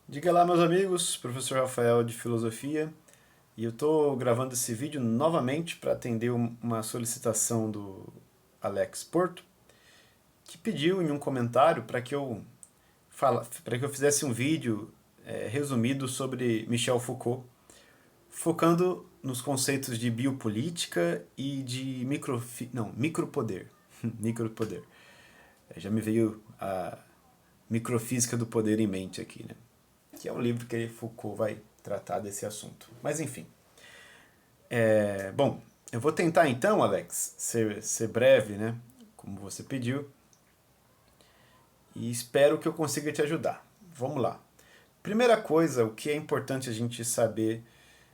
Diga lá, meus amigos, professor Rafael de Filosofia, e eu estou gravando esse vídeo novamente para atender uma solicitação do Alex Porto, que pediu em um comentário para que eu fizesse um vídeo resumido sobre Michel Foucault, focando nos conceitos de biopolítica e de micropoder. Micropoder. Já me veio a microfísica do poder em mente aqui, né? Que é um livro que Foucault vai tratar desse assunto. Mas enfim. Bom, eu vou tentar então, Alex, ser breve, né? Como você pediu, e espero que eu consiga te ajudar. Vamos lá. Primeira coisa, o que é importante a gente saber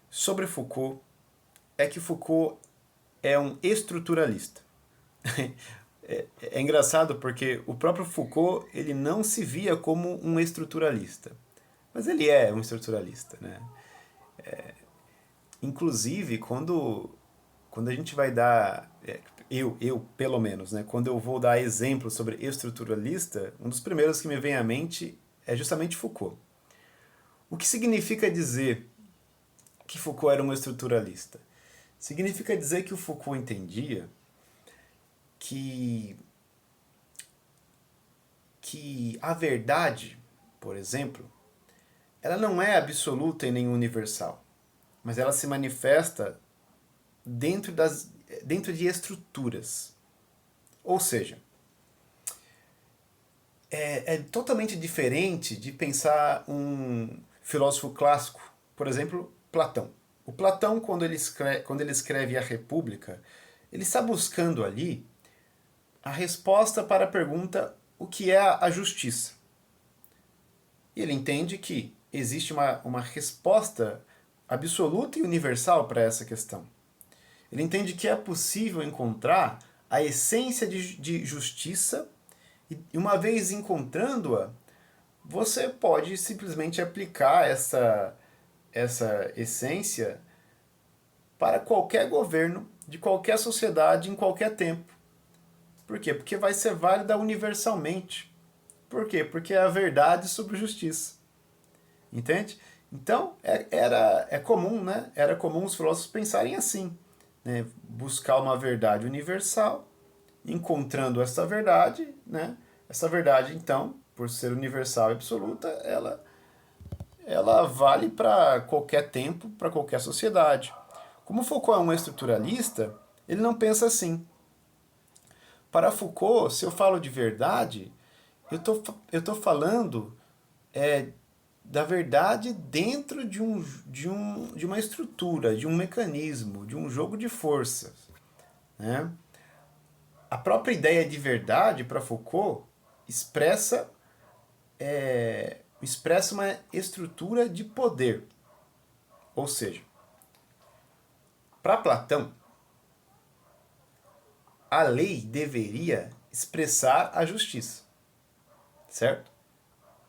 sobre Foucault é que Foucault é um estruturalista. É engraçado porque o próprio Foucault ele não se via como um estruturalista, mas ele é um estruturalista, né? Inclusive, quando a gente vai dar, eu pelo menos, né, quando eu vou dar exemplos sobre estruturalista, um dos primeiros que me vem à mente é justamente Foucault. O que significa dizer que Foucault era um estruturalista? Significa dizer que o Foucault entendia que, que a verdade, por exemplo, ela não é absoluta e nem universal, mas ela se manifesta dentro de estruturas. Ou seja, é totalmente diferente de pensar um filósofo clássico, por exemplo, Platão. O Platão, quando ele escreve A República, ele está buscando ali a resposta para a pergunta o que é a justiça. E ele entende que existe uma resposta absoluta e universal para essa questão. Ele entende que é possível encontrar a essência de justiça e uma vez encontrando-a, você pode simplesmente aplicar essa essência para qualquer governo, de qualquer sociedade, em qualquer tempo. Por quê? Porque vai ser válida universalmente. Por quê? Porque é a verdade sobre justiça. Entende? Então, é comum, né? Era comum os filósofos pensarem assim, né? Buscar uma verdade universal, encontrando essa verdade, né? Essa verdade, então, por ser universal e absoluta, ela vale para qualquer tempo, para qualquer sociedade. Como Foucault é um estruturalista, ele não pensa assim. Para Foucault, se eu falo de verdade, eu tô falando é, da verdade dentro de uma estrutura, de um mecanismo, de um jogo de forças. Né? A própria ideia de verdade, para Foucault, expressa uma estrutura de poder. Ou seja, para Platão, a lei deveria expressar a justiça, certo?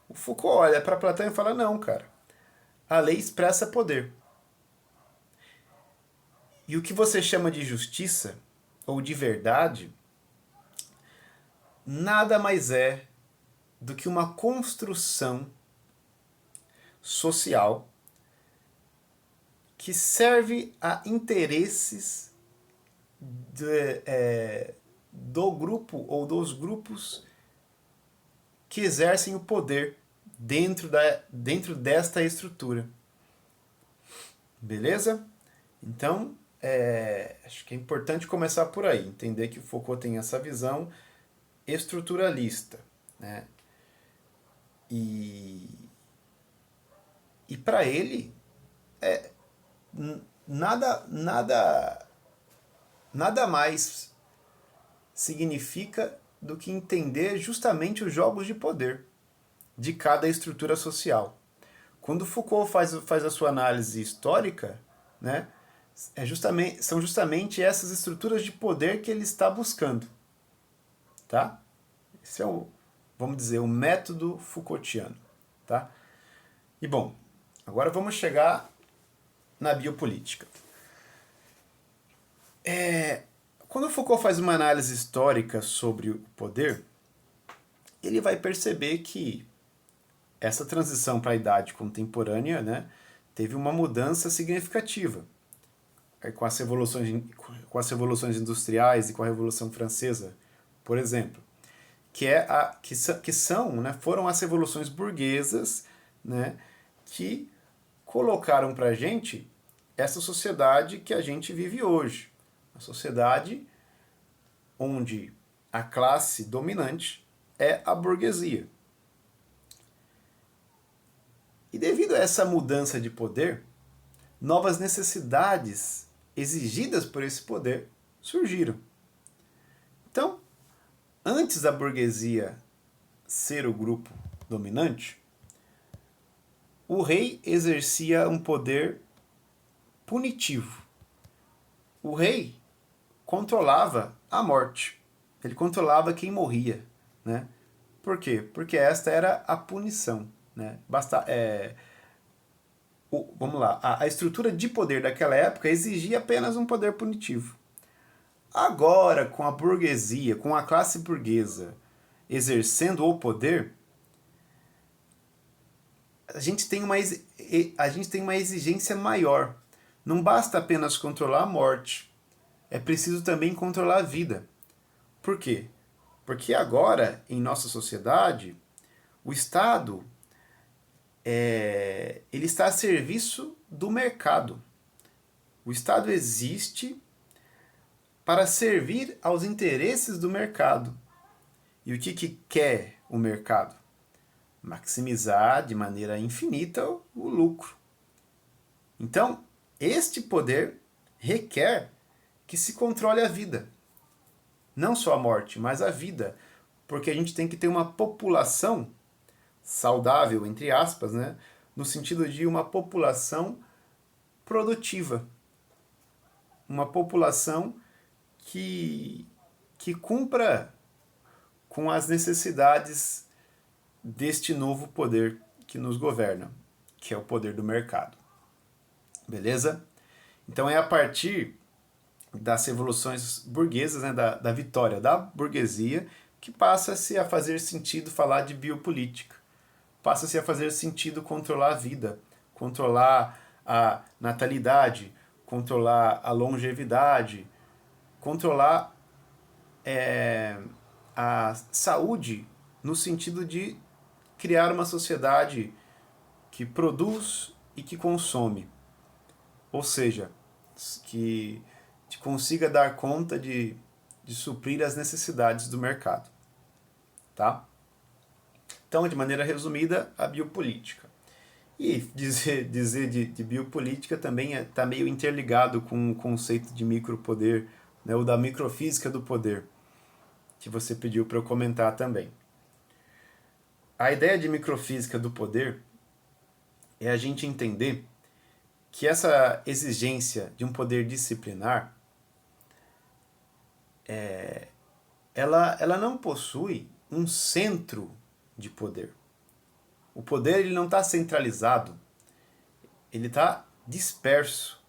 O Foucault olha para Platão e fala: não, cara, a lei expressa poder. E o que você chama de justiça ou de verdade nada mais é do que uma construção social que serve a interesses do grupo ou dos grupos que exercem o poder dentro desta estrutura. Beleza? Então, acho que é importante começar por aí, entender que o Foucault tem essa visão estruturalista. Né? E, e para ele, nada, nada, nada mais significa do que entender justamente os jogos de poder de cada estrutura social. Quando Foucault faz a sua análise histórica, né, são justamente essas estruturas de poder que ele está buscando. Tá? Esse é vamos dizer, o método Foucaultiano. Tá? E bom, agora vamos chegar na biopolítica. Quando Foucault faz uma análise histórica sobre o poder, ele vai perceber que essa transição para a idade contemporânea, né, teve uma mudança significativa com as revoluções industriais e com a Revolução Francesa, por exemplo, que são, né, foram as revoluções burguesas, né, que colocaram para a gente essa sociedade que a gente vive hoje. A sociedade onde a classe dominante é a burguesia. E devido a essa mudança de poder, novas necessidades exigidas por esse poder surgiram. Então, antes da burguesia ser o grupo dominante, o rei exercia um poder punitivo. O rei controlava a morte. Ele controlava quem morria, né? Por quê? Porque esta era a punição, né? Vamos lá, a estrutura de poder daquela época exigia apenas um poder punitivo. Agora, com a burguesia, com a classe burguesa exercendo o poder, a gente tem uma exigência maior. Não basta apenas controlar a morte, é preciso também controlar a vida. Por quê? Porque agora, em nossa sociedade, o Estado ele está a serviço do mercado. O Estado existe para servir aos interesses do mercado. E o que quer o mercado? Maximizar de maneira infinita o lucro. Então, este poder requer que se controle a vida. Não só a morte, mas a vida. Porque a gente tem que ter uma população saudável, entre aspas, né? No sentido de uma população produtiva. Uma população que cumpra com as necessidades deste novo poder que nos governa, que é o poder do mercado. Beleza? Então é a partir das revoluções burguesas, né, da vitória da burguesia, que passa-se a fazer sentido falar de biopolítica. Passa-se a fazer sentido controlar a vida, controlar a natalidade, controlar a longevidade, controlar a saúde no sentido de criar uma sociedade que produz e que consome. Ou seja, que consiga dar conta de suprir as necessidades do mercado. Tá? Então, de maneira resumida, a biopolítica. E dizer de biopolítica também está meio interligado com o conceito de micropoder, né, ou da microfísica do poder, que você pediu para eu comentar também. A ideia de microfísica do poder é a gente entender que essa exigência de um poder disciplinar ela não possui um centro de poder. O poder ele não está centralizado, ele está disperso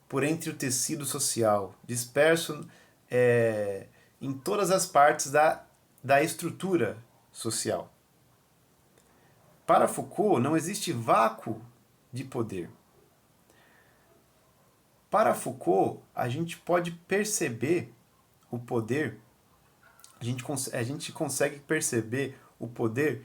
por entre o tecido social, disperso em todas as partes da estrutura social. Para Foucault, não existe vácuo de poder. Para Foucault, a gente pode perceber o poder, a gente consegue perceber o poder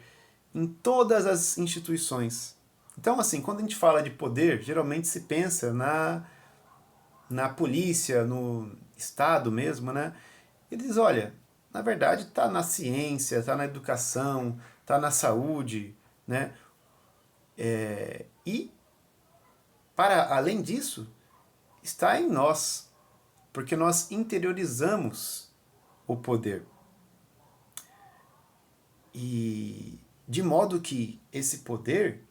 em todas as instituições. Então, assim, quando a gente fala de poder, geralmente se pensa na polícia, no Estado mesmo, né? E diz, olha, na verdade está na ciência, está na educação, está na saúde, né? E, para além disso, está em nós, porque nós interiorizamos o poder. E de modo que esse poder,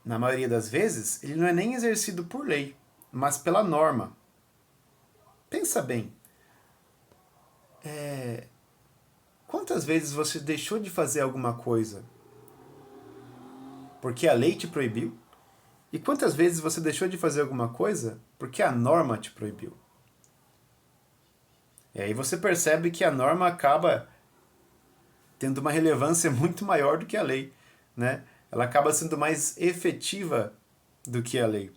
na maioria das vezes, ele não é nem exercido por lei, mas pela norma. Pensa bem. Quantas vezes você deixou de fazer alguma coisa porque a lei te proibiu? E quantas vezes você deixou de fazer alguma coisa porque a norma te proibiu? E aí você percebe que a norma acaba tendo uma relevância muito maior do que a lei, né? Ela acaba sendo mais efetiva do que a lei,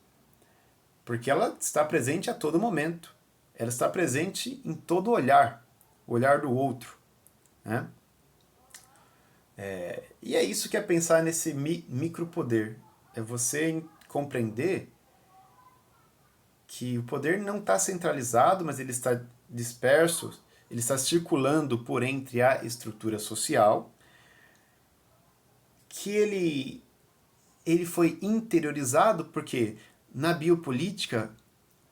porque ela está presente a todo momento. Ela está presente em todo olhar, o olhar do outro, né? E é isso que é pensar nesse micropoder. É você compreender que o poder não está centralizado, mas ele está disperso, ele está circulando por entre a estrutura social, que ele foi interiorizado porque na biopolítica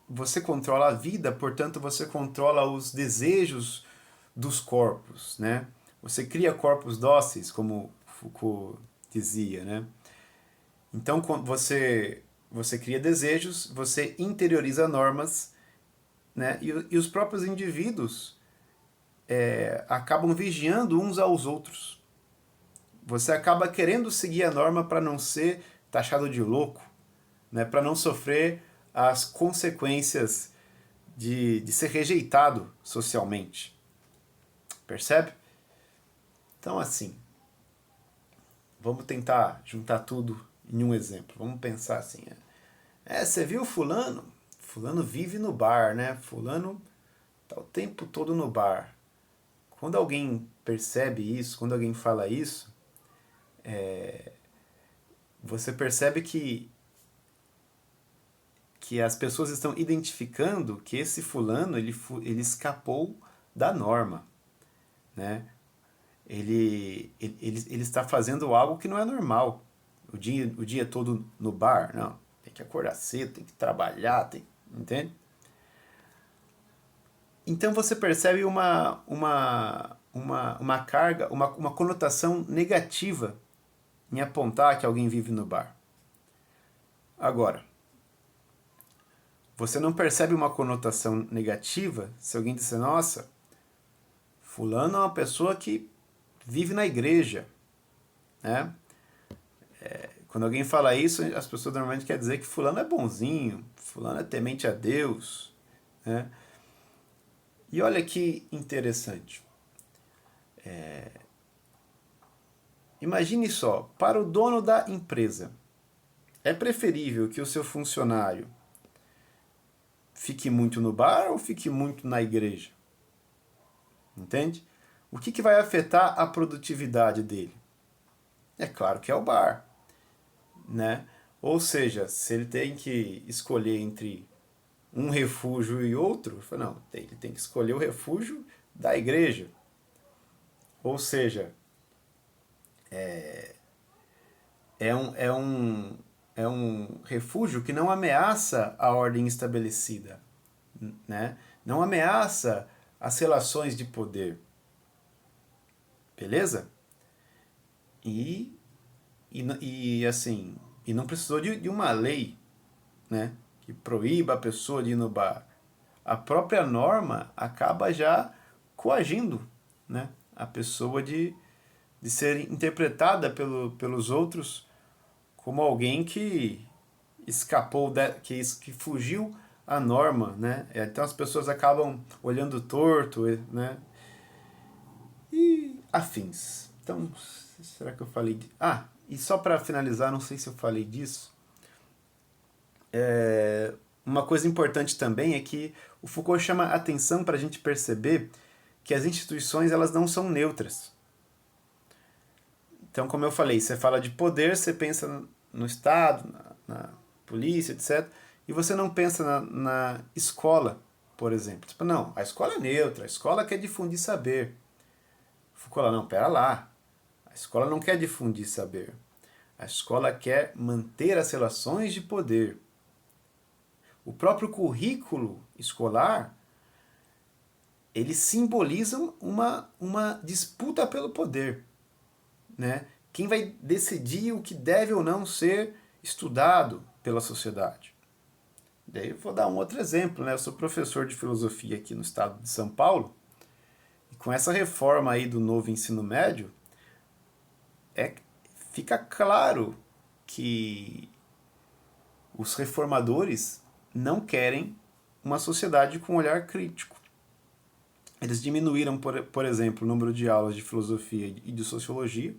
você controla a vida, portanto você controla os desejos dos corpos, né? Você cria corpos dóceis, como Foucault dizia, né? Então você cria desejos, você interioriza normas, né? E os próprios indivíduos acabam vigiando uns aos outros. Você acaba querendo seguir a norma para não ser taxado de louco, né? Para não sofrer as consequências de ser rejeitado socialmente. Percebe? Então, assim, vamos tentar juntar tudo em um exemplo. Vamos pensar assim. Você viu fulano? Fulano vive no bar, né? Fulano tá o tempo todo no bar. Quando alguém percebe isso, quando alguém fala isso, você percebe que as pessoas estão identificando que esse fulano ele escapou da norma, né? Ele está fazendo algo que não é normal. O dia todo no bar, não. Tem que acordar cedo, tem que trabalhar, entende? Então você percebe uma carga, uma conotação negativa em apontar que alguém vive no bar. Agora, você não percebe uma conotação negativa se alguém disser, nossa, fulano é uma pessoa que vive na igreja, né? Quando alguém fala isso, as pessoas normalmente querem dizer que fulano é bonzinho, fulano é temente a Deus, né? E olha que interessante. Imagine só, para o dono da empresa, é preferível que o seu funcionário fique muito no bar ou fique muito na igreja? Entende? O que vai afetar a produtividade dele? É claro que é o bar, né? Ou seja, se ele tem que escolher entre um refúgio e outro, não, ele tem que escolher o refúgio da igreja. Ou seja, é um, é um, é um refúgio que não ameaça a ordem estabelecida, né? Não ameaça as relações de poder. Beleza? E, assim, e não precisou de uma lei, né, que proíba a pessoa de ir no bar. A própria norma acaba já coagindo, né, a pessoa de ser interpretada pelos outros como alguém que escapou, que fugiu à norma, né? Então as pessoas acabam olhando torto, né? E afins. Então, será que eu falei e só para finalizar, não sei se eu falei disso, uma coisa importante também é que o Foucault chama a atenção para a gente perceber que as instituições elas não são neutras. Então, como eu falei, você fala de poder, você pensa no Estado, na polícia, etc. E você não pensa na escola, por exemplo. Tipo, não, a escola é neutra, a escola quer difundir saber. Foucault fala, não, pera lá. A escola não quer difundir saber. A escola quer manter as relações de poder. O próprio currículo escolar, ele simboliza uma disputa pelo poder, né? Quem vai decidir o que deve ou não ser estudado pela sociedade? Daí eu vou dar um outro exemplo, né? Eu sou professor de filosofia aqui no estado de São Paulo, e com essa reforma aí do novo ensino médio, fica claro que os reformadores não querem uma sociedade com um olhar crítico. Eles diminuíram, por exemplo, o número de aulas de filosofia e de sociologia.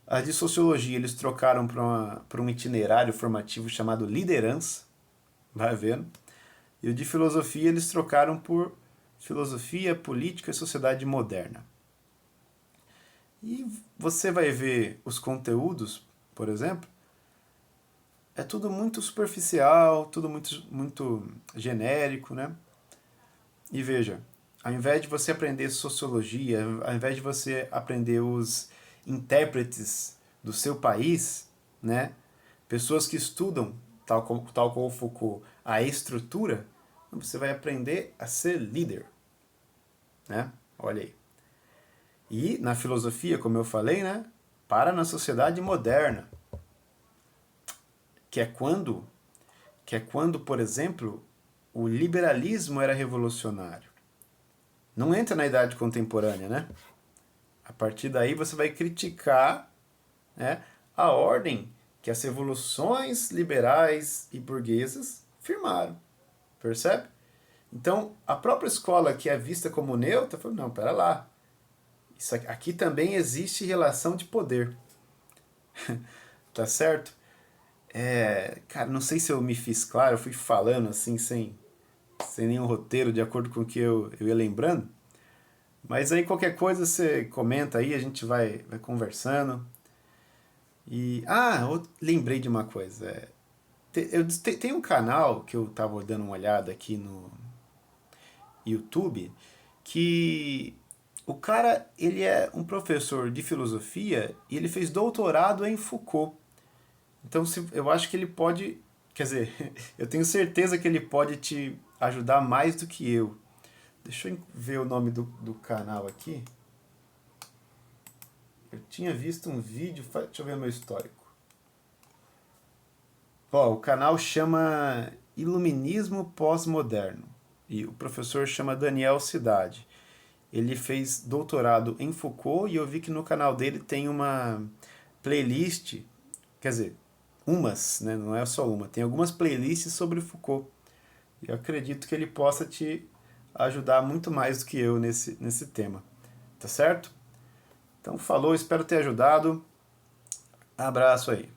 As de sociologia eles trocaram para um itinerário formativo chamado liderança, vai vendo. E o de filosofia eles trocaram por filosofia, política e sociedade moderna. E você vai ver os conteúdos, por exemplo, é tudo muito superficial, tudo muito genérico, né? E veja, ao invés de você aprender sociologia, ao invés de você aprender os intérpretes do seu país, né? Pessoas que estudam, tal como Foucault, a estrutura, você vai aprender a ser líder, né? Olha aí. E na filosofia, como eu falei, né? Para na sociedade moderna, que é quando, por exemplo, o liberalismo era revolucionário. Não entra na idade contemporânea, né? A partir daí você vai criticar, né, a ordem que as revoluções liberais e burguesas firmaram. Percebe? Então, a própria escola que é vista como neutra, falou, não, pera lá. Isso aqui também existe relação de poder. Tá certo? Cara, não sei se eu me fiz claro, eu fui falando assim, sem nenhum roteiro, de acordo com o que eu ia lembrando. Mas aí qualquer coisa você comenta aí, a gente vai conversando. E. Ah, eu lembrei de uma coisa. Tem um canal que eu tava dando uma olhada aqui no YouTube que o cara, ele é um professor de filosofia e ele fez doutorado em Foucault. Então eu acho que ele pode, quer dizer, eu tenho certeza que ele pode te ajudar mais do que eu. Deixa eu ver o nome do canal aqui. Eu tinha visto um vídeo, deixa eu ver meu histórico. Ó, o canal chama Iluminismo Pós-Moderno e o professor chama Daniel Cidade. Ele fez doutorado em Foucault e eu vi que no canal dele tem uma playlist, quer dizer, umas, né? Não é só uma, tem algumas playlists sobre Foucault. E eu acredito que ele possa te ajudar muito mais do que eu nesse tema. Tá certo? Então falou, espero ter ajudado. Abraço aí.